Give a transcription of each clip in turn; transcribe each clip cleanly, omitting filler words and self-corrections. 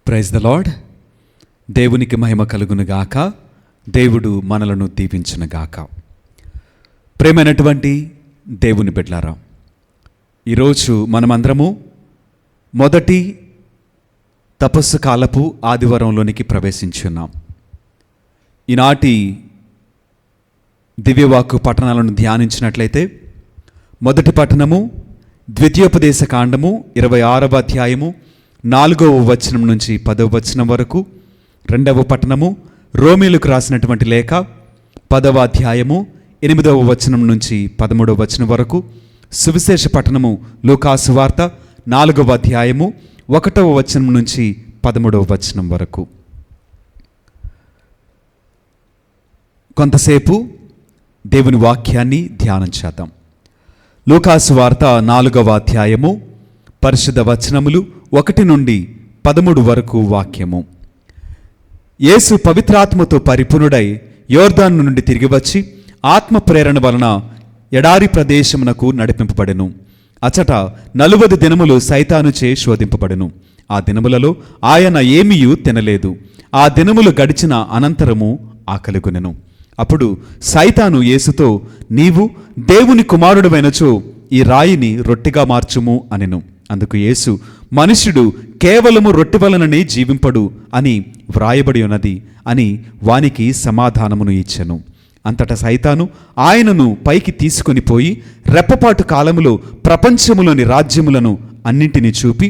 Praise the lord. దేవునికి మహిమ కలుగునుగాక. దేవుడు మనలను దీవించునుగాక. ప్రేమైనటువంటి దేవుని బిడ్డలారా, ఈరోజు మనమందరము మొదటి తపస్సు కాలపు ఆదివారంలోనికి ప్రవేశించున్నాం. ఈనాటి దివ్యవాక్కు పట్టణాలను ధ్యానించినట్లయితే మొదటి పట్టణము ద్వితీయోపదేశ కాండము 26వ అధ్యాయము 4వ వచనం నుంచి 10వ వచనం వరకు. రెండవ పట్టణము రోమీలకు రాసినటువంటి లేఖ 10వ అధ్యాయము 8వ వచనం నుంచి 13వ వచనం వరకు. సువిశేష పట్టణము లూకాసు వార్త 4వ అధ్యాయము 1వ వచనం నుంచి 13వ వచనం వరకు. కొంతసేపు దేవుని వాక్యాన్ని ధ్యానం చేద్దాం. లూకాసు వార్త 4వ అధ్యాయము పరిశుద్ధ వచనములు 1 నుండి 13 వరకు వాక్యము. యేసు పవిత్రాత్మతో పరిపూర్ణుడై యోర్దాను నుండి తిరిగి వచ్చి ఆత్మ ప్రేరణ వలన ఎడారి ప్రదేశమునకు నడిపింపబడెను. అచట 40 దినములు సైతానుచే శోధింపబడెను. ఆ దినములలో ఆయన ఏమీయూ తినలేదు. ఆ దినములు గడిచిన అనంతరము ఆకలిగొనెను. అప్పుడు సైతాను యేసుతో, నీవు దేవుని కుమారుడవైనచో ఈ రాయిని రొట్టెగా మార్చుము అనెను. అందుకు యేసు, మనుష్యుడు కేవలము రొట్టె వలననే జీవింపడు అని వ్రాయబడి ఉన్నది అని వానికి సమాధానమును ఇచ్చెను. అంతటా సైతాను ఆయనను పైకి తీసుకొని పోయి రెప్పపాటు కాలములో ప్రపంచములోని రాజ్యములను అన్నింటినీ చూపి,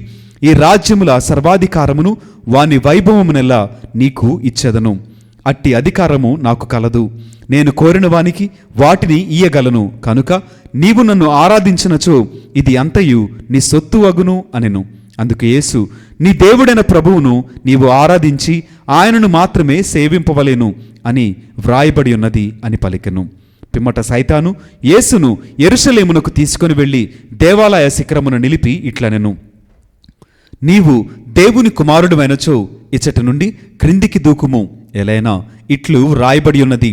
ఈ రాజ్యముల సర్వాధికారమును వాని వైభవమునెల్లా నీకు ఇచ్చెదను. అట్టి అధికారము నాకు కలదు. నేను కోరిన వానికి వాటిని ఇయ్యగలను. కనుక నీవు నన్ను ఆరాధించినచో ఇది అంతయు నీ సొత్తు అగును అనెను. అందుకు యేసు, నీ దేవుడైన ప్రభువును నీవు ఆరాధించి ఆయనను మాత్రమే సేవింపవలెను అని వ్రాయబడి ఉన్నది అని పలికెను. పిమ్మట సైతాను యేసును యెరూషలేమునకు తీసుకొని వెళ్ళి దేవాలయ శిఖరమును నిలిపి ఇట్లనెను, నీవు దేవుని కుమారుడువైనచో ఇచ్చట నుండి క్రిందికి దూకుము. ఎలైనా ఇట్లు వ్రాయబడి ఉన్నది,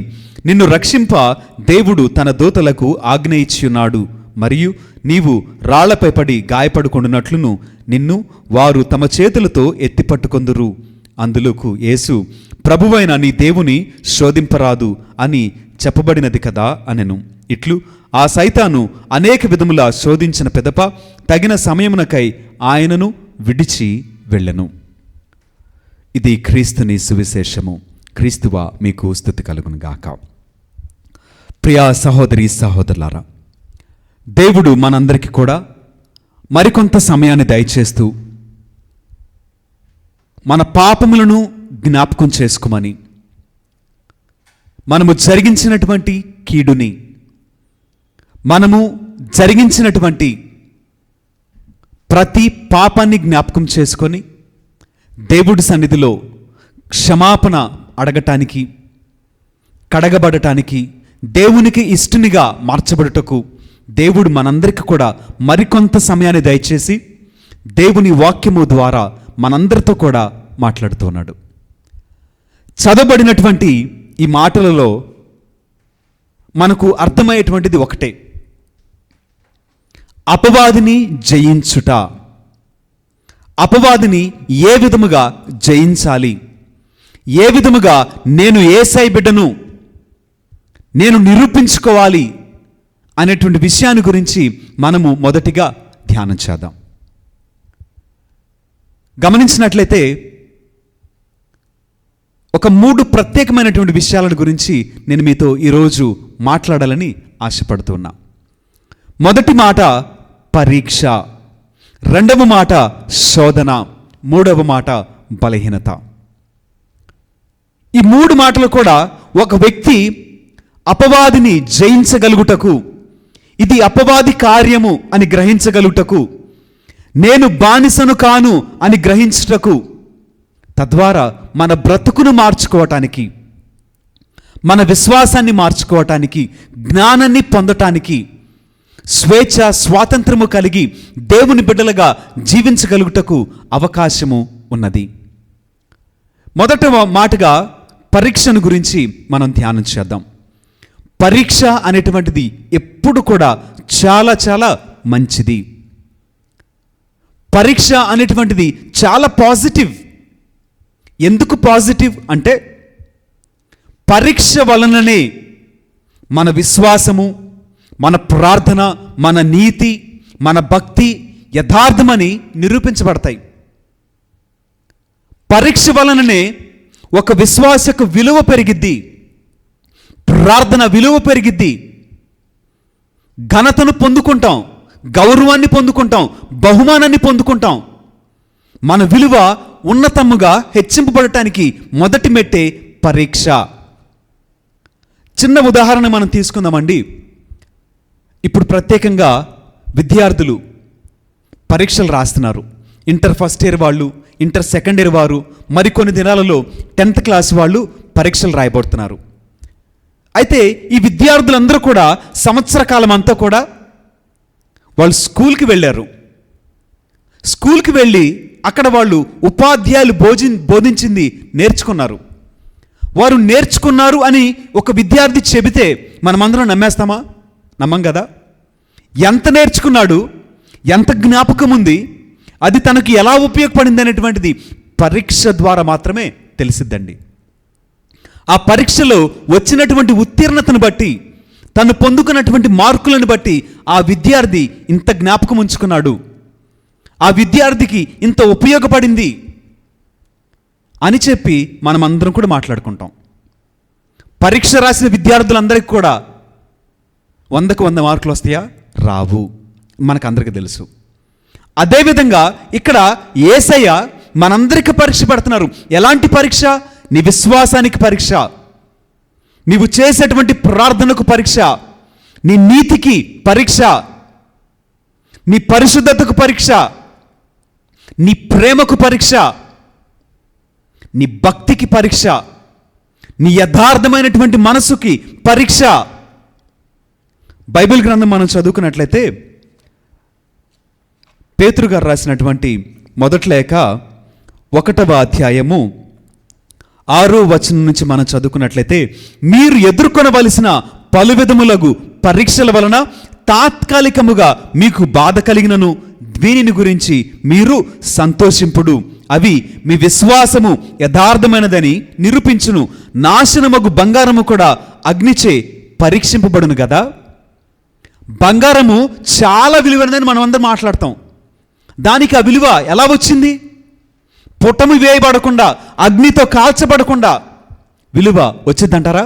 నిన్ను రక్షింప దేవుడు తన దూతలకు ఆజ్ఞ ఇచ్చియున్నాడు. మరియు నీవు రాళ్లపై పడి గాయపడుకొనున్నట్లును నిన్ను వారు తమ చేతులతో ఎత్తిపట్టుకొందురు. అందులోకు యేసు, ప్రభువైన నీ దేవుని శోధింపరాదు అని చెప్పబడినది కదా అనెను. ఇట్లు ఆ సైతాను అనేక విధములా శోధించిన పిదప తగిన సమయమునకై ఆయనను విడిచి వెళ్ళెను. ఇది క్రీస్తుని సువిశేషము. క్రీస్తువా మీకు స్తుతి కలుగును గాక. ప్రియా సహోదరి సహోదరులారా, దేవుడు మనందరికీ కూడా మరికొంత సమయాన్ని దయచేస్తూ మన పాపములను జ్ఞాపకం చేసుకోమని, మనము జరిగించినటువంటి కీడుని, మనము జరిగించినటువంటి ప్రతి పాపాన్ని జ్ఞాపకం చేసుకొని దేవుడి సన్నిధిలో క్షమాపణ అడగటానికి, కడగబడటానికి, దేవునికి ఇష్టనిగా మార్చబడుటకు దేవుడు మనందరికీ కూడా మరికొంత సమయాన్ని దయచేసి దేవుని వాక్యము ద్వారా మనందరితో కూడా మాట్లాడుతున్నాడు. చదవబడినటువంటి ఈ మాటలలో మనకు అర్థమయ్యేటువంటిది ఒకటే, అపవాదిని జయించుట. అపవాదిని ఏ విధముగా జయించాలి, ఏ విధముగా నేను యేసయ్య బిడ్డను నేను నిరూపించుకోవాలి అనేటువంటి విషయాన్ని గురించి మనము మొదటిగా ధ్యానం చేద్దాం. గమనించినట్లయితే ఒక 3 ప్రత్యేకమైనటువంటి విషయాల గురించి నేను మీతో ఈరోజు మాట్లాడాలని ఆశపడుతున్నా. మొదటి మాట పరీక్ష, రెండవ మాట శోధన, మూడవ మాట బలహీనత. ఈ 3 మాటలు కూడా ఒక వ్యక్తి అపవాదిని జయించగలుగుటకు, ఇది అపవాది కార్యము అని గ్రహించగలుగుటకు, నేను బానిసను కాను అని గ్రహించుటకు, తద్వారా మన బ్రతుకును మార్చుకోవటానికి, మన విశ్వాసాన్ని మార్చుకోవటానికి, జ్ఞానాన్ని పొందటానికి, స్వేచ్ఛ స్వాతంత్రము కలిగి దేవుని బిడ్డలుగా జీవించగలుగుటకు అవకాశము ఉన్నది. మొదట మాటగా పరీక్షను గురించి మనం ధ్యానం చేద్దాం. పరీక్ష అనేటువంటిది ఎప్పుడు కూడా చాలా చాలా మంచిది. పరీక్ష అనేటువంటిది చాలా పాజిటివ్. ఎందుకు పాజిటివ్ అంటే పరీక్ష వలననే మన విశ్వాసము, మన ప్రార్థన, మన నీతి, మన భక్తి యథార్థమని నిరూపించబడతాయి. పరీక్ష వలననే ఒక విశ్వాసకు విలువ పెరిగిద్ది, ప్రార్థన విలువ పెరిగిద్ది, ఘనతను పొందుకుంటాం, గౌరవాన్ని పొందుకుంటాం, బహుమానాన్ని పొందుకుంటాం. మన విలువ ఉన్నతముగా హెచ్చింపబడటానికి మొదటి మెట్టే పరీక్ష. చిన్న ఉదాహరణ మనం తీసుకుందామండి. ఇప్పుడు ప్రత్యేకంగా విద్యార్థులు పరీక్షలు రాస్తున్నారు. ఇంటర్ ఫస్ట్ ఇయర్ వాళ్ళు, ఇంటర్ సెకండ్ ఇయర్ వారు, మరికొన్ని దినాలలో 10th క్లాస్ వాళ్ళు పరీక్షలు రాయబడుతున్నారు. అయితే ఈ విద్యార్థులందరూ కూడా సంవత్సర కాలం అంతా కూడా వాళ్ళు స్కూల్కి వెళ్ళారు. స్కూల్కి వెళ్ళి అక్కడ వాళ్ళు ఉపాధ్యాయులు బోధించింది నేర్చుకున్నారు. వారు నేర్చుకున్నారు అని ఒక విద్యార్థి చెబితే మనమందరం నమ్మేస్తామా? నమ్మం కదా. ఎంత నేర్చుకున్నాడు, ఎంత జ్ఞాపకం ఉంది, అది తనకు ఎలా ఉపయోగపడింది అనేటువంటిది పరీక్ష ద్వారా మాత్రమే తెలిసిద్దండి. ఆ పరీక్షలో వచ్చినటువంటి ఉత్తీర్ణతను బట్టి, తను పొందుకున్నటువంటి మార్కులను బట్టి ఆ విద్యార్థి ఇంత జ్ఞాపకం ఉంచుకున్నాడు, ఆ విద్యార్థికి ఇంత ఉపయోగపడింది అని చెప్పి మనమందరం కూడా మాట్లాడుకుంటాం. పరీక్ష రాసిన విద్యార్థులందరికీ కూడా 100కు 100 మార్కులు వస్తాయా? రావు, మనకందరికీ తెలుసు. అదేవిధంగా ఇక్కడ యేసయ్య మనందరికీ పరీక్ష పెడుతున్నారు. ఎలాంటి పరీక్ష? నీ విశ్వాసానికి పరీక్ష, నీవు చేసేటువంటి ప్రార్థనకు పరీక్ష, నీ నీతికి పరీక్ష, నీ పరిశుద్ధతకు పరీక్ష, నీ ప్రేమకు పరీక్ష, నీ భక్తికి పరీక్ష, నీ యథార్థమైనటువంటి మనసుకి పరీక్ష. బైబిల్ గ్రంథం మనం చదువుకున్నట్లయితే పేతురు గారు రాసినటువంటి మొదటి లేఖ 1వ అధ్యాయము 6వ వచనం నుంచి మనం చదువుకున్నట్లయితే, మీరు ఎదుర్కొనవలసిన పలు విధములగు పరీక్షల వలన తాత్కాలికముగా మీకు బాధ కలిగినను దీనిని గురించి మీరు సంతోషింపుడు. అవి మీ విశ్వాసము యథార్థమైనదని నిరూపించును. నాశనమగు బంగారము కూడా అగ్నిచే పరీక్షింపబడును కదా. బంగారము చాలా విలువైనదని మనం అందరం మాట్లాడతాం. దానికి ఆ విలువ ఎలా వచ్చింది? పుటము వేయబడకుండా, అగ్నితో కాల్చబడకుండా విలువ వచ్చిందంటారా?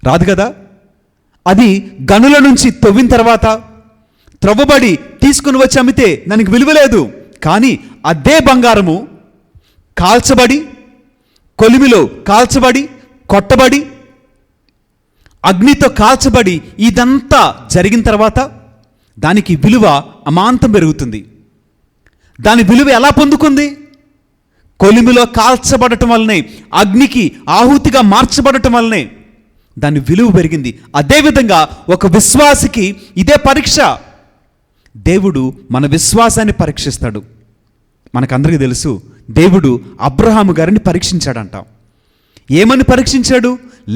రాదు కదా. అది గనుల నుంచి తవ్విన తర్వాత త్రవ్వబడి తీసుకుని వచ్చి అమ్మితే దానికి విలువ లేదు. కానీ అదే బంగారము కాల్చబడి, కొలిమిలో కాల్చబడి, కొట్టబడి, అగ్నితో కాల్చబడి ఇదంతా జరిగిన తర్వాత దానికి విలువ అమాంతం పెరుగుతుంది. దాని విలువ ఎలా పొందుకుంది? కొలిమిలో కాల్చబడటం వల్లనే, అగ్నికి ఆహుతిగా మార్చబడటం వల్లనే దాని విలువ పెరిగింది. అదేవిధంగా ఒక విశ్వాసికి ఇదే పరీక్ష. దేవుడు మన విశ్వాసాన్ని పరీక్షిస్తాడు. మనకందరికీ తెలుసు, దేవుడు అబ్రహాము గారిని పరీక్షించాడంట. ఏమని పరీక్షించాడు?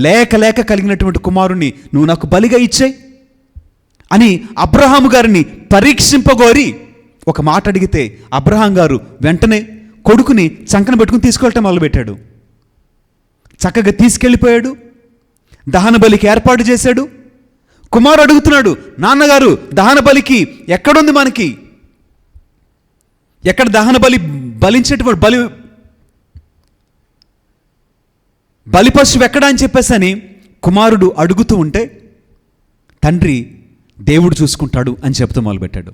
లేక లేక కలిగినటువంటి కుమారుణ్ణి నువ్వు నాకు బలిగా ఇచ్చేయి అని అబ్రహాము గారిని పరీక్షింపగోరి ఒక మాట అడిగితే అబ్రహాం గారు వెంటనే కొడుకుని చంకన పెట్టుకుని తీసుకెళ్ళటం మొదలుపెట్టాడు. చక్కగా తీసుకెళ్ళిపోయాడు, దహన బలికి ఏర్పాటు చేశాడు. కుమారుడు అడుగుతున్నాడు, నాన్నగారు దహన బలికి ఎక్కడుంది మనకి? ఎక్కడ దహన బలి బలించేటువంటి బలి పశువు ఎక్కడ అని చెప్పేసని కుమారుడు అడుగుతూ ఉంటే తండ్రి దేవుడు చూసుకుంటాడు అని చెప్తూ మొదలుపెట్టాడు.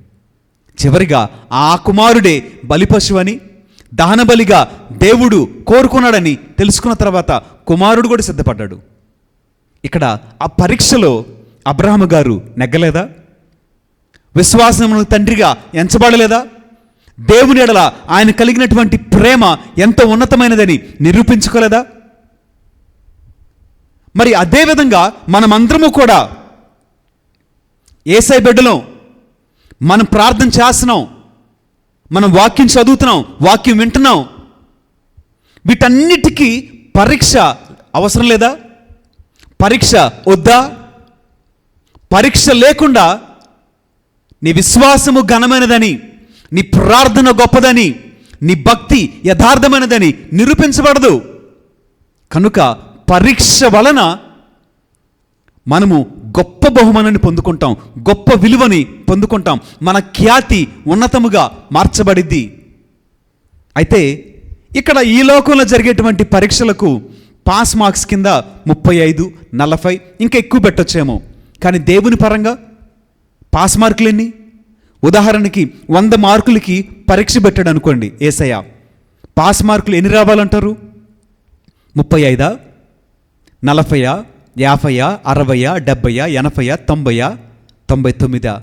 చివరిగా ఆ కుమారుడే బలి పశువు అని, దహన బలిగా దేవుడు కోరుకున్నాడని తెలుసుకున్న తర్వాత కుమారుడు కూడా సిద్ధపడ్డాడు. ఇక్కడ ఆ పరీక్షలో అబ్రహాము గారు నెగ్గలేదా? విశ్వాసమును తండ్రిగా ఎంచబడలేదా? దేవుని ఎడల ఆయన కలిగినటువంటి ప్రేమ ఎంత ఉన్నతమైనదని నిరూపించుకోలేదా? మరి అదేవిధంగా మనమందరము కూడా యేసయ్య బిడ్డలం, మనం ప్రార్థన చేస్తున్నాం, మనం వాక్యం చదువుతున్నాం, వాక్యం వింటున్నాం. వీటన్నిటికీ పరీక్ష అవసరం లేదా? పరీక్ష వద్దా? పరీక్ష లేకుండా నీ విశ్వాసము ఘనమైనదని, నీ ప్రార్థన గొప్పదని, నీ భక్తి యథార్థమైనదని నిరూపించబడదు. కనుక పరీక్ష వలన మనము గొప్ప బహుమానాన్ని పొందుకుంటాం, గొప్ప విలువని పొందుకుంటాం, మన ఖ్యాతి ఉన్నతముగా మార్చబడిద్ది. అయితే ఇక్కడ ఈ లోకంలో జరిగేటువంటి పరీక్షలకు పాస్ మార్క్స్ కింద 35, 40 ఇంకా ఎక్కువ పెట్టొచ్చేమో. కానీ దేవుని పరంగా పాస్ మార్కులు ఎన్ని? ఉదాహరణకి 100 మార్కులకి పరీక్ష పెట్టాడు అనుకోండి యేసయ్య, పాస్ మార్కులు ఎన్ని రావాలంటారు? 35, 40, 50, 60, 70, 80, 90, 99.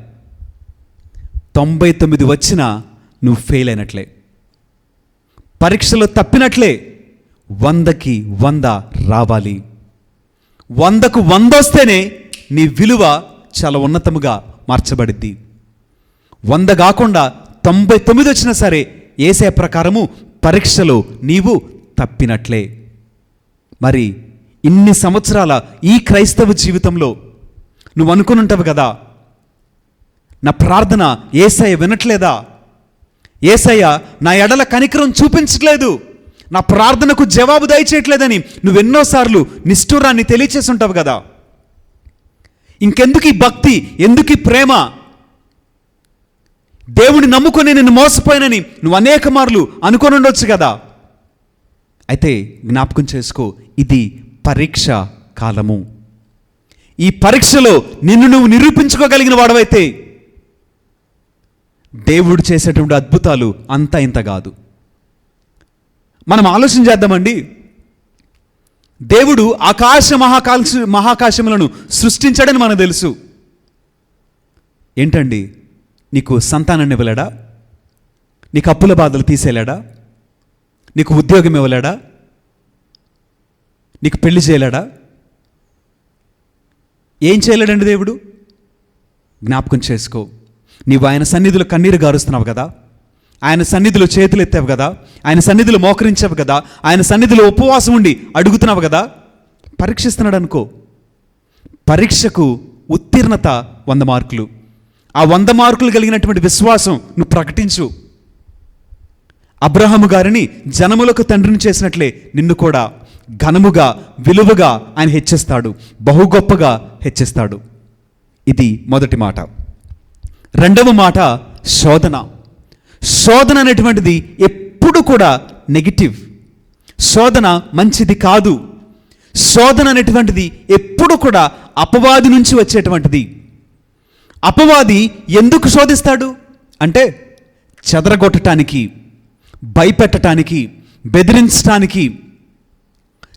99 వచ్చినా నువ్వు ఫెయిల్ అయినట్లే, పరీక్షలో తప్పినట్లే. 100కి 100 రావాలి. 100కు 100 వస్తేనే నీ విలువ చాలా ఉన్నతముగా మార్చబడిద్ది. 100 కాకుండా 99 వచ్చినా సరే యేసయ్య ప్రకారము పరీక్షలో నీవు తప్పినట్లే. మరి ఇన్ని సంవత్సరాల ఈ క్రైస్తవ జీవితంలో నువ్వు అనుకుని ఉంటావు కదా, నా ప్రార్థన యేసయ్య వినట్లేదా, యేసయ్య నా ఎడల కనికరం చూపించట్లేదు, నా ప్రార్థనకు జవాబు దయచేయట్లేదని నువ్వెన్నోసార్లు నిష్ఠూరాన్ని తెలియచేసి ఉంటావు కదా. ఇంకెందుకు ఈ భక్తి, ఎందుకు ఈ ప్రేమ? దేవుని నమ్ముకొని నేను మోసపోయానని నువ్వు అనేక మార్లు అనుకొని ఉండొచ్చు కదా. అయితే జ్ఞాపకం చేసుకో, ఇది పరీక్ష కాలము. ఈ పరీక్షలో నిన్ను నువ్వు నిరూపించుకోగలిగిన వాడవైతే దేవుడు చేసేటువంటి అద్భుతాలు అంతా ఇంత కాదు. మనం ఆలోచన చేద్దామండి. దేవుడు మహాకాశములను సృష్టించాడని మనకు తెలుసు. ఏంటండి, నీకు సంతానాన్ని ఇవ్వలేడా? నీకు అప్పుల బాధలు తీసేయలేడా? నీకు ఉద్యోగం ఇవ్వలేడా? నీకు పెళ్లి చేయలేడా? ఏం చేయలేడండి దేవుడు? జ్ఞాపకం చేసుకో, నీవు ఆయన సన్నిధిలో కన్నీరు గారుస్తున్నావు కదా, ఆయన సన్నిధిలో చేతులు ఎత్తావు కదా, ఆయన సన్నిధిలో మోకరించావు కదా, ఆయన సన్నిధిలో ఉపవాసం ఉండి అడుగుతున్నావు కదా. పరీక్షిస్తున్నాడు అనుకో. పరీక్షకు ఉత్తీర్ణత 100 మార్కులు. ఆ 100 మార్కులు కలిగినటువంటి విశ్వాసం నువ్వు ప్రకటించు. అబ్రహాము గారిని జనములకు తండ్రిని చేసినట్లే నిన్ను కూడా ఘనముగా, విలువగా ఆయన హెచ్చిస్తాడు, బహు గొప్పగా హెచ్చిస్తాడు. ఇది మొదటి మాట. రెండవ మాట శోధన. శోధన అనేటువంటిది ఎప్పుడు కూడా నెగిటివ్. శోధన మంచిది కాదు. శోధన అనేటువంటిది ఎప్పుడు కూడా అపవాది నుంచి వచ్చేటువంటిది. అపవాది ఎందుకు శోధిస్తాడు అంటే చెదరగొట్టడానికి, భయపెట్టడానికి, బెదిరించడానికి,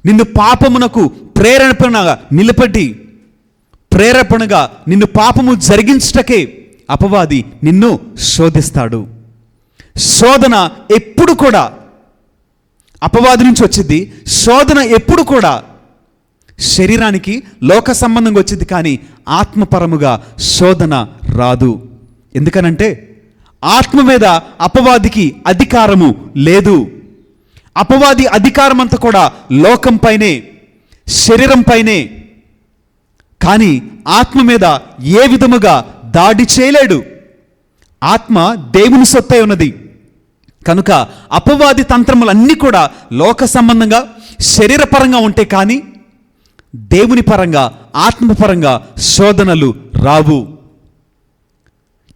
నిన్ను పాపమునకు ప్రేరేపణగా నిలబెట్టి ప్రేరేపణగా నిన్ను పాపము జరిగించటకే అపవాది నిన్ను శోధిస్తాడు. శోధన ఎప్పుడు కూడా అపవాది నుంచి వచ్చింది. శోధన ఎప్పుడు కూడా శరీరానికి లోక సంబంధంగా వచ్చింది, కానీ ఆత్మపరముగా శోధన రాదు. ఎందుకనంటే ఆత్మ మీద అపవాదికి అధికారము లేదు. అపవాది అధికారం అంతా కూడా లోకంపైనే, శరీరంపైనే, కానీ ఆత్మ మీద ఏ విధముగా దాడి చేయలేడు. ఆత్మ దేవుని సొత్తై ఉన్నది. కనుక అపవాది తంత్రములన్నీ కూడా లోక సంబంధంగా, శరీరపరంగా ఉంటే కానీ దేవుని పరంగా, ఆత్మపరంగా శోధనలు రావు.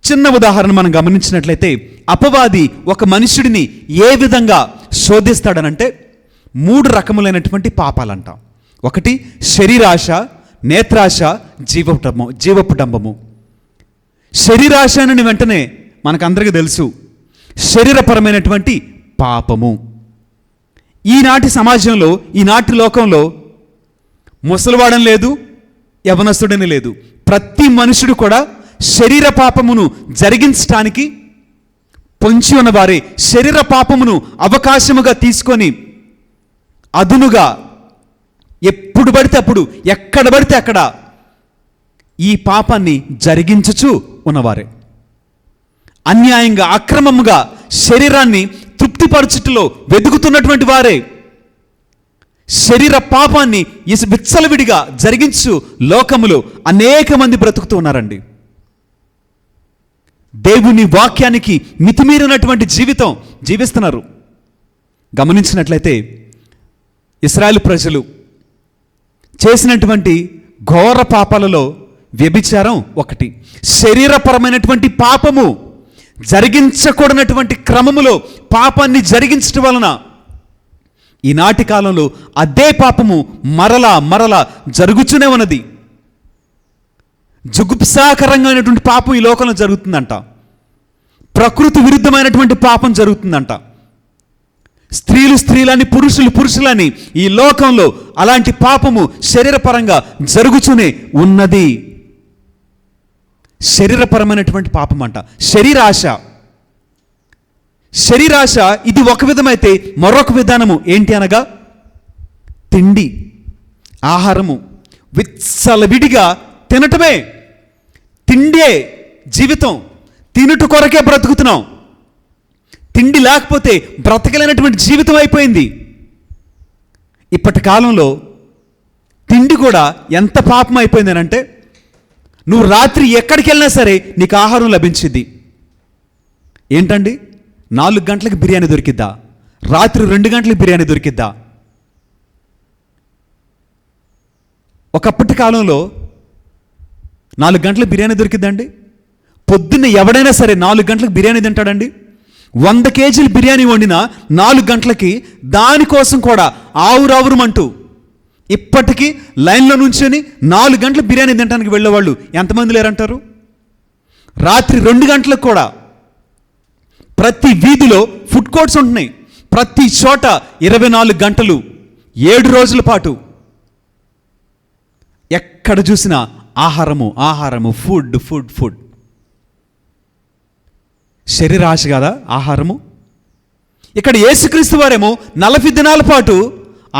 చిన్న ఉదాహరణ మనం గమనించినట్లయితే, అపవాది ఒక మనుషుడిని ఏ విధంగా శోధిస్తాడనంటే 3 రకములైనటువంటి పాపాలంట. ఒకటి శరీరాశ, నేత్రాశ, జీవపుడంబము. శరీరాశ అని వెంటనే మనకందరికీ తెలుసు, శరీరపరమైనటువంటి పాపము. ఈనాటి సమాజంలో, ఈనాటి లోకంలో ముసలివాడని లేదు, యవనస్తుడని లేదు. ప్రతి మనుషుడు కూడా శరీర పాపమును జరిగించటానికి పొంచి ఉన్నవారే. శరీర పాపమును అవకాశముగా తీసుకొని అదునుగా ఎప్పుడు పడితే అప్పుడు, ఎక్కడ పడితే అక్కడ ఈ పాపాన్ని జరిగించుచు ఉన్నవారే. అన్యాయంగా, అక్రమముగా శరీరాన్ని తృప్తిపరచుటలో వెతుకుతున్నటువంటి వారే. శరీర పాపాన్ని విచ్చలవిడిగా జరిగించు లోకములో అనేక మంది బ్రతుకుతూ ఉన్నారండి. దేవుని వాక్యానికి మితిమీరినటువంటి జీవితం జీవిస్తున్నారు. గమనించినట్లయితే ఇశ్రాయేలు ప్రజలు చేసినటువంటి ఘోర పాపాలలో వ్యభిచారం ఒకటి. శరీరపరమైనటువంటి పాపము, జరిగించకూడనటువంటి క్రమములో పాపాన్ని జరిగించడం వలన ఈనాటి కాలంలో అదే పాపము మరలా జరుగుతూనే ఉన్నది. జుగుప్సాకరంగా పాపం ఈ లోకంలో జరుగుతుందంట. ప్రకృతి విరుద్ధమైనటువంటి పాపం జరుగుతుందంట. స్త్రీలని, పురుషులని ఈ లోకంలో అలాంటి పాపము శరీరపరంగా జరుగుతూనే ఉన్నది. శరీరపరమైనటువంటి పాపం అంట. శరీరాశ ఇది ఒక విధమైతే మరొక విధానము ఏంటి అనగా తిండి, ఆహారము విచ్చలవిడిగా తినటమే. తిండే జీవితం, తినుట కొరకే బ్రతుకుతున్నాం. తిండి లేకపోతే బ్రతకలేనటువంటి జీవితం అయిపోయింది. ఇప్పటి కాలంలో తిండి కూడా ఎంత పాపం అయిపోయింది అంటే, నువ్వు రాత్రి ఎక్కడికి వెళ్ళినా సరే నీకు ఆహారం లభించింది. ఏంటండి, 4 గంటలకు బిర్యానీ దొరికిద్దా? రాత్రి 2 గంటలకు బిర్యానీ దొరికిద్దా? ఒకప్పటి కాలంలో 4 గంటలకు బిర్యానీ దొరికిద్దండి? పొద్దున్న ఎవడైనా సరే 4 గంటలకు బిర్యానీ తింటాడండి? 100 కేజీలు బిర్యానీ వండినా 4 గంటలకి దానికోసం కూడా ఆవురావురమంటూ ఇప్పటికీ లైన్లో నుంచొని 4 గంటలు బిర్యానీ తినడానికి వెళ్ళేవాళ్ళు ఎంతమంది లేరంటారు? రాత్రి 2 గంటలకు కూడా ప్రతి వీధిలో ఫుడ్ కోర్ట్స్ ఉంటున్నాయి. ప్రతి చోట 24 గంటలు 7 రోజుల పాటు ఎక్కడ చూసినా ఆహారము, ఫుడ్. శరీరాశ కదా ఆహారము. ఇక్కడ యేసుక్రీస్తు వారేమో 40 దినాల పాటు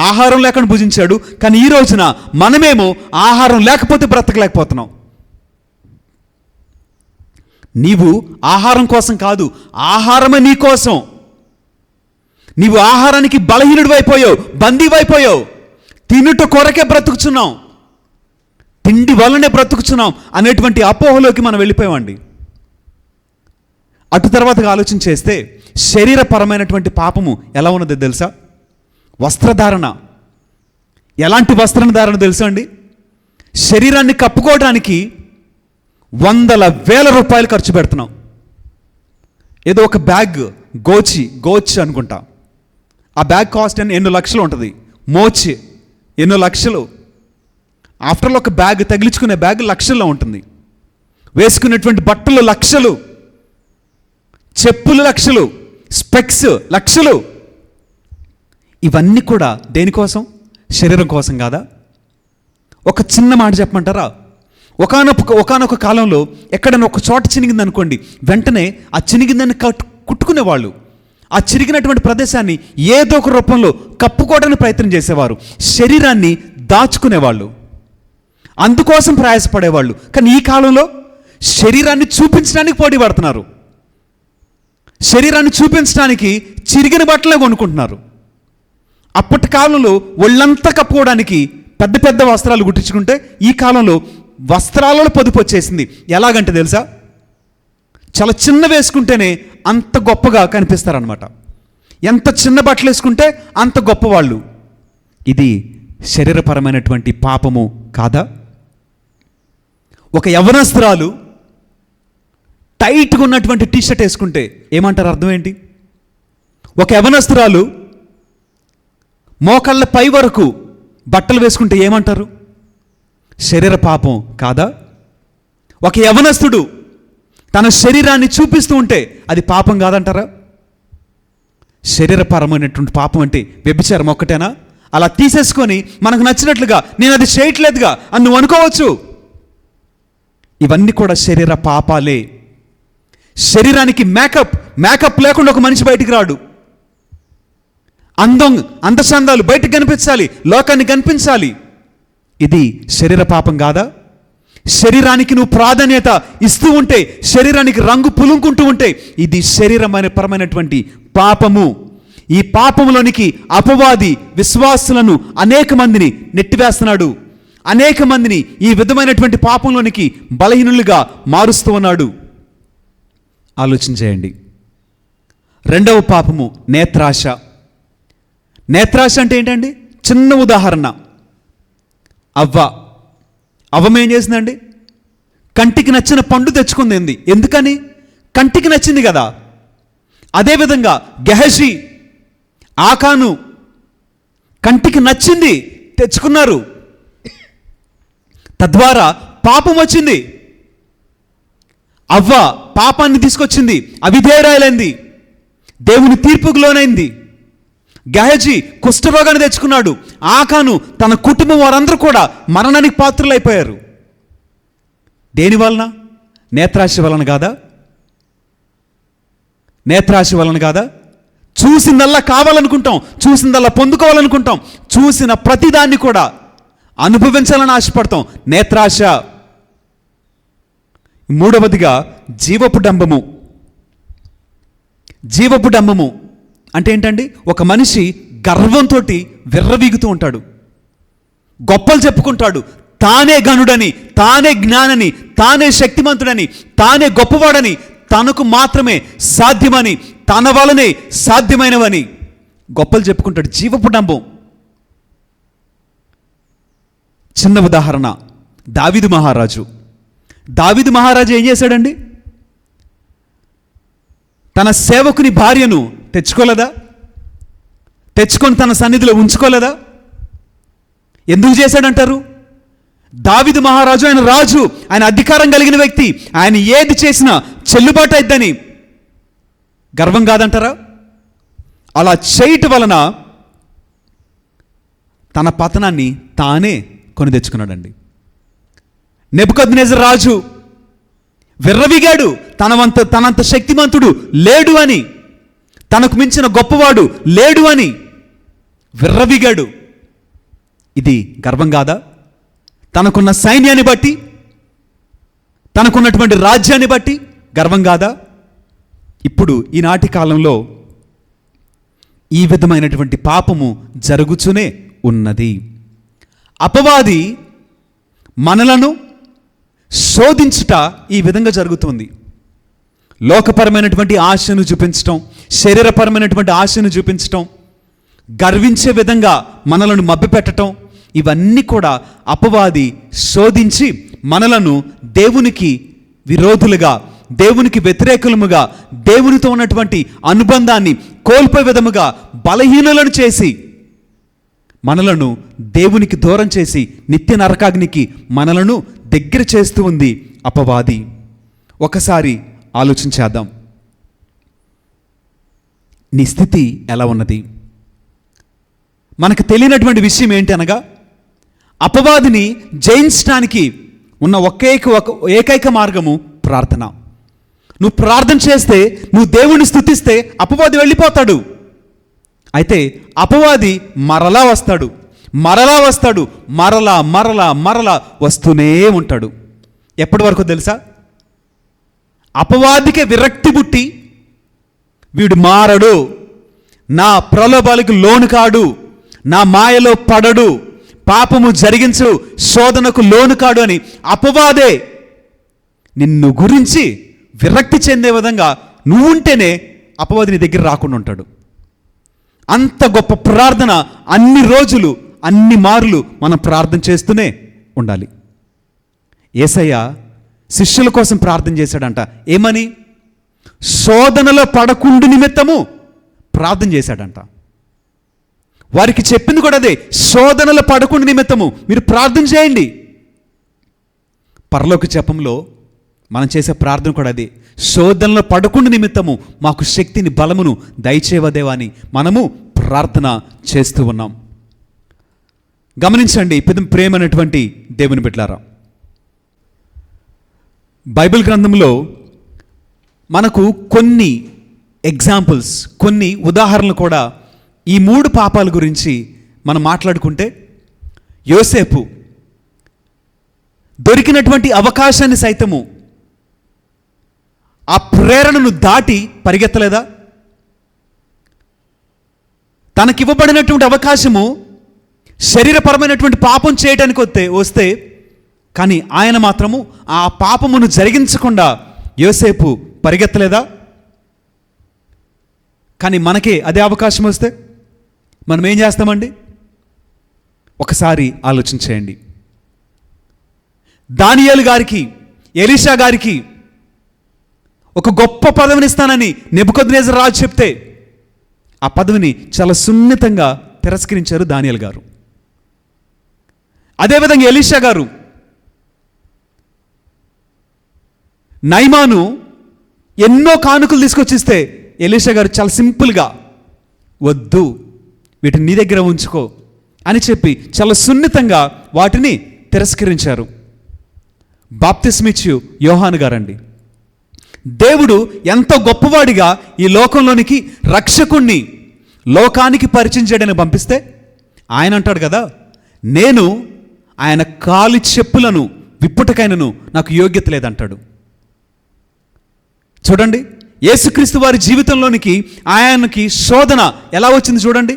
ఆహారం లేకుండా భుజించాడు. కానీ ఈ రోజున మనమేమో ఆహారం లేకపోతే బ్రతకలేకపోతున్నాం. నీవు ఆహారం కోసం కాదు, ఆహారమే నీ కోసం. నీవు ఆహారానికి బలహీనుడు అయిపోయావు, బందీవైపోయావు. తినుట కొరకే బ్రతుకుచున్నాం, తిండి వల్లనే బ్రతుకుచున్నాం అనేటువంటి అపోహలోకి మనం వెళ్ళిపోయామండి. అటు తర్వాత ఆలోచన చేస్తే శరీరపరమైనటువంటి పాపము ఎలా ఉన్నదో తెలుసా? వస్త్రధారణ. ఎలాంటి వస్త్రధారణ తెలుసా అండి? శరీరాన్ని కప్పుకోవడానికి 100,000 రూపాయలు ఖర్చు పెడుతున్నాం. ఏదో ఒక బ్యాగ్ గోచి అనుకుంటా, ఆ బ్యాగ్ కాస్ట్ ఎన్నో లక్షలు ఉంటుంది. మోచి ఎన్నో లక్షలు. ఆఫ్టర్లో ఒక బ్యాగ్, తగిలించుకునే బ్యాగ్ లక్షల్లో ఉంటుంది. వేసుకునేటువంటి బట్టలు లక్షలు, చెప్పులు లక్షలు, స్పెక్స్ లక్షలు. ఇవన్నీ కూడా దేనికోసం? శరీరం కోసం కాదా? ఒక చిన్న మాట చెప్పమంటారా? ఒకానొక కాలంలో ఎక్కడైనా ఒక చోట చినిగింది అనుకోండి, వెంటనే ఆ చినిగిందని కుట్టుకునేవాళ్ళు. ఆ చిరిగినటువంటి ప్రదేశాన్ని ఏదో ఒక రూపంలో కప్పుకోవడానికి ప్రయత్నం చేసేవారు. శరీరాన్ని దాచుకునేవాళ్ళు, అందుకోసం ప్రయాసపడేవాళ్ళు. కానీ ఈ కాలంలో శరీరాన్ని చూపించడానికి పోటీ పడుతున్నారు. శరీరాన్ని చూపించడానికి చిరిగిన బట్టలే కొనుక్కుంటున్నారు. అప్పటి కాలంలో ఒళ్ళంతా కప్పుకోవడానికి పెద్ద పెద్ద వస్త్రాలు కుట్టించుకుంటే, ఈ కాలంలో వస్త్రాలలో పొదుపు వచ్చేసింది. ఎలాగంటే తెలుసా? చాలా చిన్న వేసుకుంటేనే అంత గొప్పగా కనిపిస్తారనమాట. ఎంత చిన్న బట్టలు వేసుకుంటే అంత గొప్పవాళ్ళు. ఇది శరీరపరమైనటువంటి పాపము కాదా? ఒక యవ్వనస్తురాలు టైట్గా ఉన్నటువంటి టీషర్ట్ వేసుకుంటే ఏమంటారు? అర్థం ఏంటి? ఒక యవ్వనస్తురాలు మోకాళ్ళ పై వరకు బట్టలు వేసుకుంటే ఏమంటారు? శరీర పాపం కాదా? ఒక యవ్వనస్తుడు తన శరీరాన్ని చూపిస్తూ ఉంటే అది పాపం కాదంటారా? శరీరపరమైనటువంటి పాపం అంటే వ్యభిచారం ఒక్కటేనా? అలా తీసేసుకొని మనకు నచ్చినట్లుగా నేను అది చేయట్లేదుగా అని నువ్వు అనుకోవచ్చు. ఇవన్నీ కూడా శరీర పాపాలే. శరీరానికి మేకప్ లేకుండా ఒక మనిషి బయటికి రాడు. అందచందాలు బయటకు కనిపించాలి, లోకాన్ని కనిపించాలి. ఇది శరీర పాపం కాదా? శరీరానికి నువ్వు ప్రాధాన్యత ఇస్తూ ఉంటే, శరీరానికి రంగు పులుంకుంటూ ఉంటే ఇది పరమైనటువంటి పాపము. ఈ పాపంలోనికి అపవాది విశ్వాసులను అనేక మందిని నెట్టివేస్తున్నాడు. అనేక మందిని ఈ విధమైనటువంటి పాపంలోనికి బలహీనులుగా మారుస్తూ ఉన్నాడు. ఆలోచన చేయండి. రెండవ పాపము నేత్రాశ. నేత్రాశ అంటే ఏంటండి? చిన్న ఉదాహరణ. అవ్వమేం చేసిందండి? కంటికి నచ్చిన పండు తెచ్చుకుంది. ఎందుకని? కంటికి నచ్చింది కదా. అదేవిధంగా గెహజీ, ఆకాను కంటికి నచ్చింది తెచ్చుకున్నారు, తద్వారా పాపం వచ్చింది. అవ్వ పాపాన్ని తీసుకొచ్చింది, అవిధేయురాలైంది, దేవుని తీర్పుకు లోనైంది. గెహజీ కుష్ఠరోగాన్ని తెచ్చుకున్నాడు. ఆకాను తన కుటుంబం వారందరూ కూడా మరణానికి పాత్రులైపోయారు. దేని వలన? నేత్రాశ వలన కాదా? నేత్రాశ వలన కాదా? చూసిందల్లా కావాలనుకుంటాం, చూసిందల్లా పొందుకోవాలనుకుంటాం, చూసిన ప్రతిదాన్ని కూడా అనుభవించాలని ఆశపడతాం. నేత్రాశ. మూడవదిగా జీవపు డంబము. జీవపు డంబము అంటే ఏంటండి? ఒక మనిషి గర్వంతో విర్రవీగుతూ ఉంటాడు, గొప్పలు చెప్పుకుంటాడు, తానే గనుడని, తానే జ్ఞానని, తానే శక్తిమంతుడని, తానే గొప్పవాడని, తనకు మాత్రమే సాధ్యమని, తన వలనే సాధ్యమైనవని గొప్పలు చెప్పుకుంటాడు. జీవపు డంబం. చిన్న ఉదాహరణ, దావీదు మహారాజు. దావీదు మహారాజు ఏం చేశాడండి? తన సేవకుని భార్యను తెచ్చుకోలేదా? తెచ్చుకొని తన సన్నిధిలో ఉంచుకోలేదా? ఎందుకు చేశాడంటారు? దావీదు మహారాజు, ఆయన రాజు, ఆయన అధికారం కలిగిన వ్యక్తి, ఆయన ఏది చేసినా చెల్లుబాటు అయిద్దని గర్వం కాదంటారా? అలా చేయటం వలన తన పతనాన్ని తానే కొని తెచ్చుకున్నాడండి. నెబుకద్నెజరు రాజు విర్రవీగాడు, తనంత శక్తిమంతుడు లేడు అని, తనకు మించిన గొప్పవాడు లేడు అని విర్రవీగాడు. ఇది గర్వం కాదా? తనకున్న సైన్యాన్ని బట్టి, తనకున్నటువంటి రాజ్యాన్ని బట్టి గర్వం కాదా? ఇప్పుడు ఈనాటి కాలంలో ఈ విధమైనటువంటి పాపము జరుగుతూనే ఉన్నది. అపవాది మనలను శోధించుట ఈ విధంగా జరుగుతుంది. లోకపరమైనటువంటి ఆశను చూపించటం, శరీరపరమైనటువంటి ఆశను చూపించటం, గర్వించే విధంగా మనలను మభ్యపెట్టడం, ఇవన్నీ కూడా అపవాది శోధించి మనలను దేవునికి విరోధులుగా, దేవునికి వ్యతిరేకులముగా, దేవునితో ఉన్నటువంటి అనుబంధాన్ని కోల్పోయే విధముగా బలహీనులను చేసి మనలను దేవునికి దూరం చేసి నిత్య నరకాగ్నికి మనలను దగ్గర చేస్తూ ఉంది అపవాది. ఒకసారి ఆలోచించేద్దాం, నీ స్థితి ఎలా ఉన్నది? మనకు తెలియనటువంటి విషయం ఏంటి అనగా, అపవాదిని జయించడానికి ఉన్న ఏకైక మార్గము ప్రార్థన. నువ్వు ప్రార్థన చేస్తే, నువ్వు దేవుణ్ణి స్తుతిస్తే అపవాది వెళ్ళిపోతాడు. అయితే అపవాది మరలా వస్తాడు, మరలా వస్తూనే ఉంటాడు. ఎప్పటి వరకు తెలుసా? అపవాదికి విరక్తి పుట్టి వీడు మారడు, నా ప్రలోభాలకు లోను కాడు, నా మాయలో పడడు, పాపము జరిగించు, శోధనకు లోను కాడు అని అపవాదే నిన్ను గురించి విరక్తి చెందే విధంగా నువ్వుంటేనే అపవాది నీ దగ్గర రాకుండా ఉంటాడు. అంత గొప్ప ప్రార్థన అన్ని రోజులు, అన్ని మార్లు మనం ప్రార్థన చేస్తూనే ఉండాలి. యేసయ్య శిష్యుల కోసం ప్రార్థన చేశాడంట. ఏమని? శోధనలో పడకుండు నిమిత్తము ప్రార్థన చేశాడంట. వారికి చెప్పింది కూడా అదే, శోధనలో పడకుండు నిమిత్తము మీరు ప్రార్థన చేయండి. పరలోక జపంలో మనం చేసే ప్రార్థన కూడా అదే, శోధనలో పడకుండు నిమిత్తము మాకు శక్తిని, బలమును దయచేవదేవా అని మనము ప్రార్థన చేస్తూ ఉన్నాం. గమనించండి ప్రేమ అనేటువంటి దేవుని బిడ్డలారా, బైబిల్ గ్రంథంలో మనకు కొన్ని ఎగ్జాంపుల్స్, కొన్ని ఉదాహరణలు కూడా ఈ 3 పాపాల గురించి మనం మాట్లాడుకుంటే, యోసేపు దొరికినటువంటి అవకాశాన్ని సైతము, ఆ ప్రేరణను దాటి పరిగెత్తలేదా? తనకివ్వబడినటువంటి అవకాశము శరీరపరమైనటువంటి పాపం చేయడానికి వస్తే కానీ ఆయన మాత్రము ఆ పాపమును జరిగించకుండా యోసేపు పరిగెత్తలేదా? కానీ మనకే అదే అవకాశం వస్తే మనం ఏం చేస్తామండి? ఒకసారి ఆలోచన చేయండి. దానియేలు గారికి, ఎలీషా గారికి ఒక గొప్ప పదవిని ఇస్తానని నెబుకద్నెజర్ రాజు చెప్తే ఆ పదవిని చాలా సున్నితంగా తిరస్కరించారు దానియేలు గారు. అదేవిధంగా ఎలీషా గారు, నయమాను ఎన్నో కానుకలు తీసుకొచ్చిస్తే ఎలీషా గారు చాలా సింపుల్గా, వద్దు, వీటిని నీ దగ్గర ఉంచుకో అని చెప్పి చాలా సున్నితంగా వాటిని తిరస్కరించారు. బాప్తిస్మిచ్చు యోహాను గారండి, దేవుడు ఎంతో గొప్పవాడిగా ఈ లోకంలోనికి రక్షకుణ్ణి లోకానికి పరిచయం చేయడానికి పంపిస్తే ఆయన అంటాడు కదా, నేను ఆయన కాలి చెప్పులను విప్పుటకైనను నాకు యోగ్యత లేదంటాడు. చూడండి, యేసుక్రీస్తు వారి జీవితంలోనికి ఆయనకి శోధన ఎలా వచ్చింది చూడండి.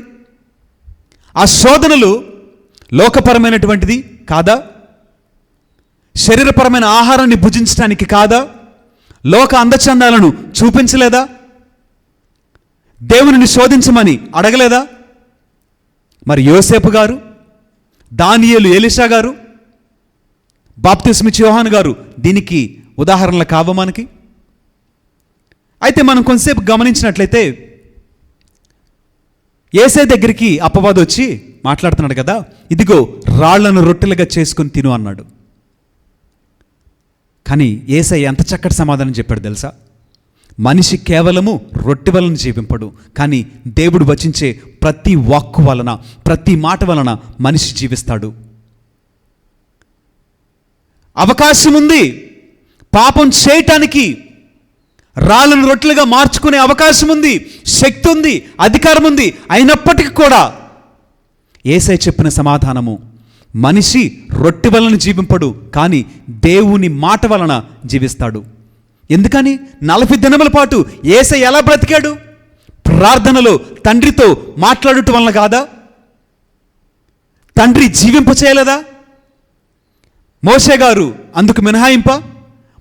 ఆ శోధనలు లోకపరమైనటువంటిది కాదా? శరీరపరమైన ఆహారాన్ని భుజించడానికి కాదా? లోక అందచందాలను చూపించలేదా? దేవునిని శోధించమని అడగలేదా? మరి యోసేపు గారు, దానియేలు, ఎలీషా గారు, బాప్తిస్మిచ్చు యోహాను గారు దీనికి ఉదాహరణలు కావా మనకి? అయితే మనం కొంతసేపు గమనించినట్లయితే యేసే దగ్గరికి అపవాది వచ్చి మాట్లాడుతున్నాడు కదా, ఇదిగో రాళ్లను రొట్టెలుగా చేసుకుని తిను అన్నాడు. కానీ యేసయ్య ఎంత చక్కటి సమాధానం చెప్పాడు తెలుసా? మనిషి కేవలము రొట్టె వలన జీవింపడు, కానీ దేవుడు వచించే ప్రతి వాక్కు వలన, ప్రతి మాట వలన మనిషి జీవిస్తాడు. అవకాశం ఉంది, పాపం చేయటానికి రాళ్ళను రొట్టెలుగా మార్చుకునే అవకాశం ఉంది, శక్తి ఉంది, అధికారం ఉంది. అయినప్పటికీ కూడా యేసయ్య చెప్పిన సమాధానము, మనిషి రొట్టె వలన జీవింపడు, కానీ దేవుని మాట వలన జీవిస్తాడు. ఎందుకని? 40 దినముల పాటు యేసయ్య ఎలా బ్రతికాడు? ప్రార్థనలో తండ్రితో మాట్లాడటం వలన కాదా? తండ్రి జీవింప చేయలేదా? మోషే గారు అందుకు మినహాయింప?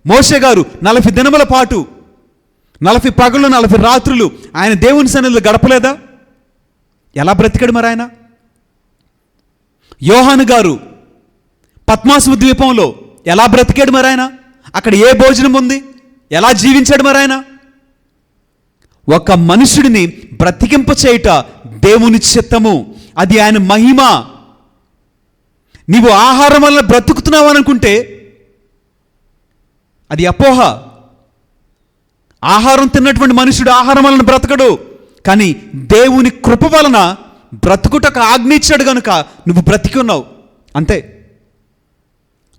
మోషే గారు 40 దినముల పాటు 40 పగళ్ళు 40 రాత్రులు ఆయన దేవుని సన్నిధిలో గడపలేదా? ఎలా బ్రతికాడు మరి ఆయన? యోహాను గారు పద్మాసు ద్వీపంలో ఎలా బ్రతికాడు మరి ఆయన? అక్కడ ఏ భోజనం ఉంది? ఎలా జీవించాడు మరి ఆయన? ఒక మనుషుడిని బ్రతికింప చేయుట దేవుని చిత్తము, అది ఆయన మహిమ. నీవు ఆహారం వల్ల బ్రతుకుతున్నావు అనుకుంటే అది అపోహ. ఆహారం తిన్నటువంటి మనుషుడు ఆహారం వలన బ్రతకడు, కానీ దేవుని కృప వలన బ్రతుకుటకు ఆజ్ఞ ఇచ్చాడు కనుక నువ్వు బ్రతికి ఉన్నావు, అంతే.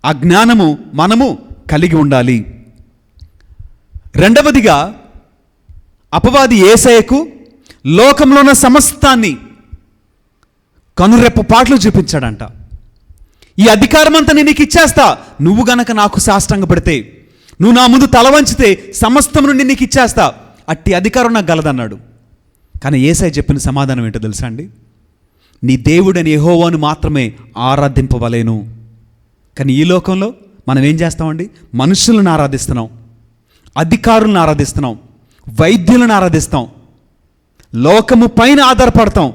ఆ జ్ఞానము మనము కలిగి ఉండాలి. రెండవదిగా, అపవాది యేసయ్యకు లోకంలో ఉన్న సమస్తాన్ని కనురెప్ప పాటలు చూపించాడంట. ఈ అధికారం అంతా నేను నీకు ఇచ్చేస్తా, నువ్వు గనక నాకు సాష్టాంగపడితే, నువ్వు నా ముందు తల వంచితే సమస్తం నుండి నీకు ఇచ్చేస్తా, అట్టి అధికారం నాకు గలదన్నాడు. కానీ యేసయ్య చెప్పిన సమాధానం ఏంటో తెలుసా అండి? నీ దేవుడని యెహోవాను మాత్రమే ఆరాధింపవలేను. కానీ ఈ లోకంలో మనం ఏం చేస్తామండి? మనుషులను ఆరాధిస్తున్నాం, అధికారులను ఆరాధిస్తున్నాం, వైద్యులను ఆరాధిస్తాం, లోకము పైన ఆధారపడతాం,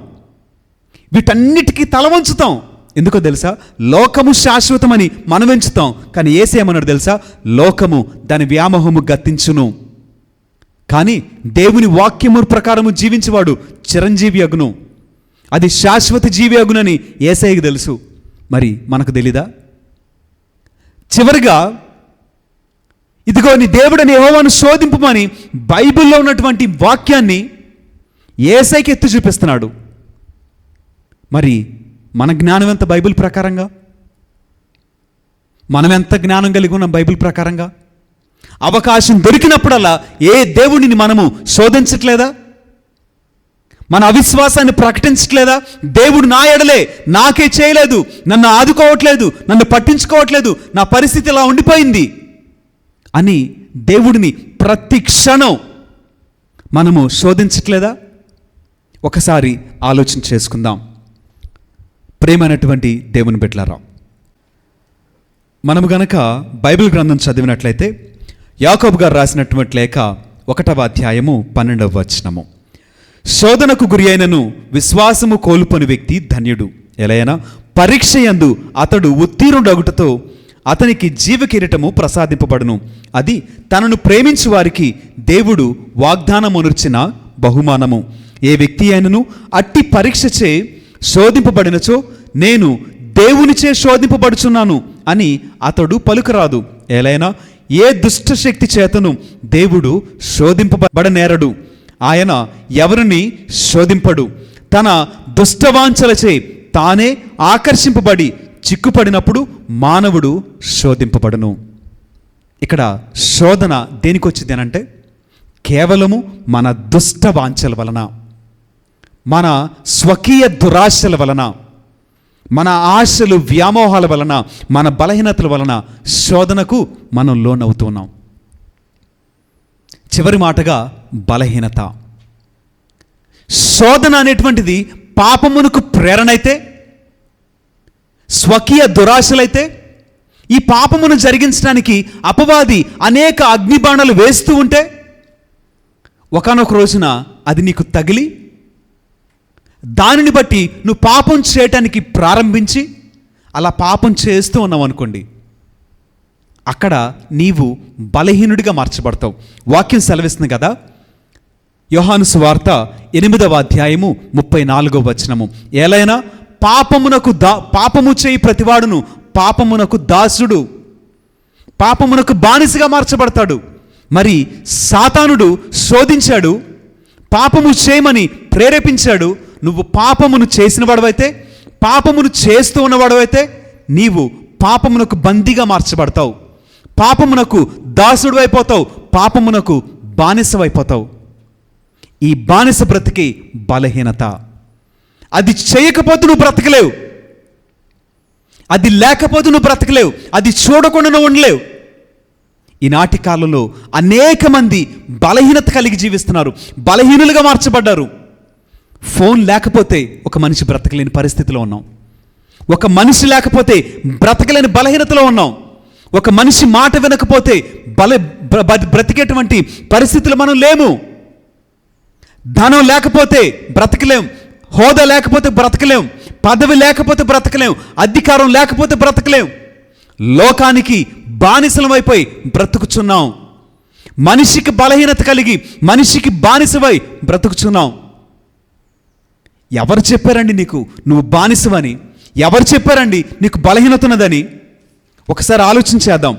వీటన్నిటికీ తల వంచుతాం. ఎందుకో తెలుసా? లోకము శాశ్వతమని మనం ఎంచుతాం, కానీ యేసేమన్నాడు తెలుసా? లోకము దాని వ్యామోహము గతించును, కానీ దేవుని వాక్యము ప్రకారము జీవించేవాడు చిరంజీవి అగును, అది శాశ్వత జీవి అగునని యేసయ్యకు తెలుసు. మరి మనకు తెలీదా? చివరిగా, ఇదిగో నీ దేవుడని యెహోవాను శోధింపమని బైబిల్లో ఉన్నటువంటి వాక్యాన్ని యేసయ్యకి ఎత్తి చూపిస్తున్నాడు. మరి మన జ్ఞానం ఎంత బైబిల్ ప్రకారంగా? మనం ఎంత జ్ఞానం కలిగి ఉన్నాం బైబిల్ ప్రకారంగా? అవకాశం దొరికినప్పుడల్లా ఏ దేవుడిని మనము శోధించట్లేదా? మన అవిశ్వాసాన్ని ప్రకటించట్లేదా? దేవుడు నా ఎడలే, నాకే చేయలేదు, నన్ను ఆదుకోవట్లేదు, నన్ను పట్టించుకోవట్లేదు, నా పరిస్థితి ఇలా ఉండిపోయింది అని దేవుడిని ప్రతి క్షణం మనము శోధించట్లేదా? ఒకసారి ఆలోచన చేసుకుందాం. ప్రేమైనటువంటి దేవుని బిడ్డలారా, మనము గనక బైబిల్ గ్రంథం చదివినట్లయితే యాకోబు గారు రాసినటువంటి లేఖ 1వ అధ్యాయము 12వ వచనము, శోధనకు గురి అయినను విశ్వాసము కోల్పోని వ్యక్తి ధన్యుడు. ఎలైనా పరీక్ష యందు అతడు ఉత్తీర్ణుడగుటతో అతనికి జీవకిరీటము ప్రసాదింపబడును. అది తనను ప్రేమించు వారికి దేవుడు వాగ్దానమునర్చిన బహుమానము. ఏ వ్యక్తి అయినను అట్టి పరీక్షచే శోధింపబడినచో నేను దేవునిచే శోధింపబడుచున్నాను అని అతడు పలుకరాదు. ఎలైనా ఏ దుష్టశక్తి చేతను దేవుడు శోధింపబడనేరడు. ఆయన ఎవరిని శోధింపడు. తన దుష్టవాంఛలచే తానే ఆకర్షింపబడి చిక్కుపడినప్పుడు మానవుడు శోధింపబడును. ఇక్కడ శోధన దేనికొచ్చింది అనంటే కేవలము మన దుష్ట వాంఛల వలన, మన స్వకీయ దురాశల వలన, మన ఆశలు వ్యామోహాల వలన, మన బలహీనతల వలన శోధనకు మనం లోనవుతున్నాం. చివరి మాటగా బలహీనత. శోధన అనేటువంటిది పాపమునకు ప్రేరణ అయితే, స్వకీయ దురాశలైతే, ఈ పాపమును జరిగించడానికి అపవాది అనేక అగ్నిబాణాలు వేస్తూ ఉంటే ఒకానొక రోజున అది నీకు తగిలి దానిని బట్టి నువ్వు పాపం చేయటానికి ప్రారంభించి అలా పాపం చేస్తూ ఉన్నావు అనుకోండి, అక్కడ నీవు బలహీనుడిగా మార్చబడతావు. వాక్యం సెలవిస్తుంది కదా, యోహాను సువార్త 8వ అధ్యాయము 34వ వచనము. ఏలైనా పాపము చేయి ప్రతివాడును పాపమునకు దాసుడు, పాపమునకు బానిసగా మార్చబడతాడు. మరి సాతానుడు శోధించాడు, పాపము చేయమని ప్రేరేపించాడు. నువ్వు పాపమును చేసిన వాడవైతే, పాపమును చేస్తూ ఉన్నవాడవైతే నీవు పాపమునకు బందీగా మార్చబడతావు, పాపమునకు దాసుడు అయిపోతావు, పాపమునకు బానిసవైపోతావు. ఈ బానిస బ్రతికి బలహీనత. అది చేయకపోతే నువ్వు బ్రతకలేవు, అది లేకపోతే నువ్వు బ్రతకలేవు, అది చూడకుండా నువ్వు ఉండలేవు. ఈనాటి కాలంలో అనేక మంది బలహీనత కలిగి జీవిస్తున్నారు, బలహీనులుగా మార్చబడ్డారు. ఫోన్ లేకపోతే ఒక మనిషి బ్రతకలేని పరిస్థితిలో ఉన్నాం, ఒక మనిషి లేకపోతే బ్రతకలేని బలహీనతలో ఉన్నాం, ఒక మనిషి మాట వినకపోతే బ్రతికేటువంటి పరిస్థితులు మనం లేము. ధనం లేకపోతే బ్రతకలేం, హోదా లేకపోతే బ్రతకలేం, పదవి లేకపోతే బ్రతకలేం, అధికారం లేకపోతే బ్రతకలేం. లోకానికి బానిసలమైపోయి బ్రతుకుచున్నాం. మనిషికి బలహీనత కలిగి మనిషికి బానిసవై బ్రతుకుచున్నాం. ఎవరు చెప్పారండి నీకు నువ్వు బానిసవని? ఎవరు చెప్పారండి నీకు బలహీనత ఉన్నదని? ఒకసారి ఆలోచించేద్దాం.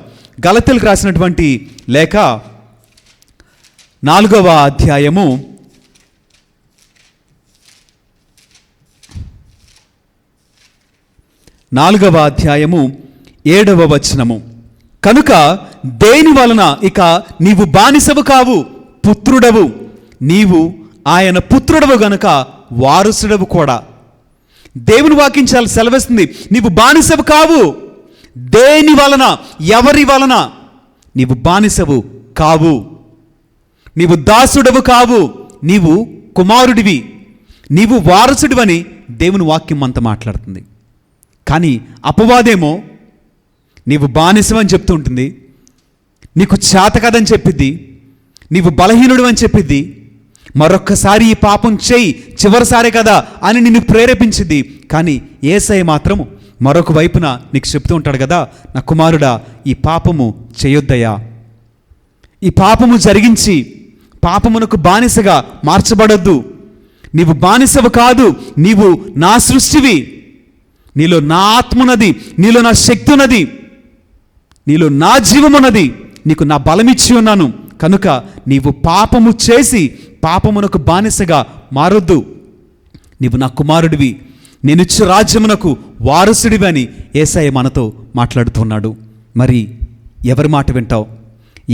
గలతీయులకు రాసినటువంటి లేఖ 4వ అధ్యాయము 7వ వచనము. కనుక దేని వలన ఇక నీవు బానిసవు కావు, పుత్రుడవు. నీవు ఆయన పుత్రుడవు గనుక వారసుడవు కూడా. దేవుని వాక్యం చాలా సెలవిస్తుంది, నీవు బానిసవు కావు. దేని వలన, ఎవరి వలన? నీవు బానిసవు కావు, నీవు దాసుడవు కావు, నీవు కుమారుడివి, నీవు వారసుడివని దేవుని వాక్యం అంతా మాట్లాడుతుంది. కానీ అపవాదేమో నీవు బానిసవు అని చెప్తూ ఉంటుంది, నీకు చేత కదని చెప్పిద్ది, నీవు బలహీనుడు అని చెప్పిద్ది, మరొక్కసారి ఈ పాపం చేయి, చివరిసారి కదా అని నిన్ను ప్రేరేపించింది. కానీ యేసయ్య మాత్రం మరొక వైపున నీకు చెప్తూ ఉంటాడు కదా, నా కుమారుడా ఈ పాపము చేయొద్దయ్యా, ఈ పాపము జరిగించి పాపమునకు బానిసగా మార్చబడొద్దు. నీవు బానిసవు కాదు, నీవు నా సృష్టివి, నీలో నా ఆత్మన్నది, నీలో నా శక్తి ఉన్నది, నీలో నా జీవమున్నది, నీకు నా బలమిచ్చి ఉన్నాను. కనుక నీవు పాపము చేసి పాపమునకు బానిసగా మారొద్దు. నీవు నా కుమారుడివి, నేనిచ్చు రాజ్యమునకు వారసుడివి అని యేసయ్య మనతో మాట్లాడుతున్నాడు. మరి ఎవరి మాట వింటావు?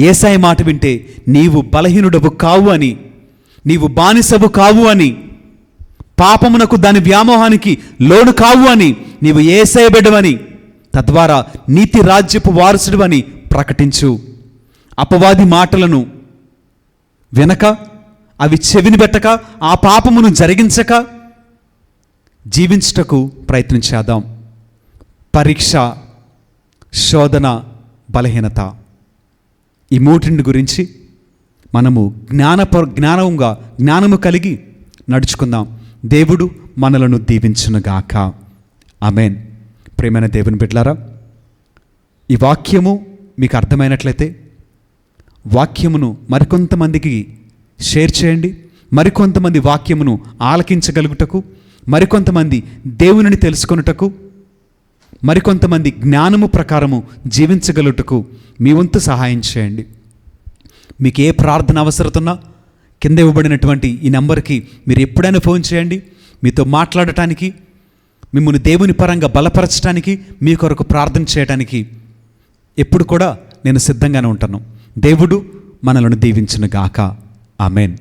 యేసయ్య మాట వింటే నీవు బలహీనుడవు కావు అని, నీవు బానిసవు కావు అని, పాపమునకు దాని వ్యామోహానికి లోను కావు అని, నీవు యేసయ్య బిడ్డవని, తద్వారా నీతి రాజ్యపు వారసుడివని ప్రకటించు. అపవాది మాటలను వినక, అవి చెవిని పెట్టక, ఆ పాపమును జరిగించక జీవించుటకు ప్రయత్నం చేద్దాం. పరీక్ష, శోధన, బలహీనత, ఈ మూటిని గురించి మనము జ్ఞానము కలిగి నడుచుకుందాం. దేవుడు మనలను దీవించునుగాక. ఆమేన్. ప్రియమైన దేవుని బిడ్డలారా, ఈ వాక్యము మీకు అర్థమైనట్లయితే వాక్యమును మరికొంతమందికి షేర్ చేయండి. మరికొంతమంది వాక్యమును ఆలకించగలుగుటకు, మరికొంతమంది దేవునిని తెలుసుకొనుటకు, మరికొంతమంది జ్ఞానము ప్రకారము జీవించగలుగుటకు మీ వంతు సహాయం చేయండి. మీకు ఏ ప్రార్థన అవసరతున్నా కింద ఇవ్వబడినటువంటి ఈ నెంబర్కి మీరు ఎప్పుడైనా ఫోన్ చేయండి. మీతో మాట్లాడటానికి, మిమ్మల్ని దేవుని పరంగా బలపరచడానికి, మీ కొరకు ప్రార్థన చేయడానికి ఎప్పుడు కూడా నేను సిద్ధంగానే ఉంటాను. దేవుడు మనలను దీవించునుగాక. ఆమేన్.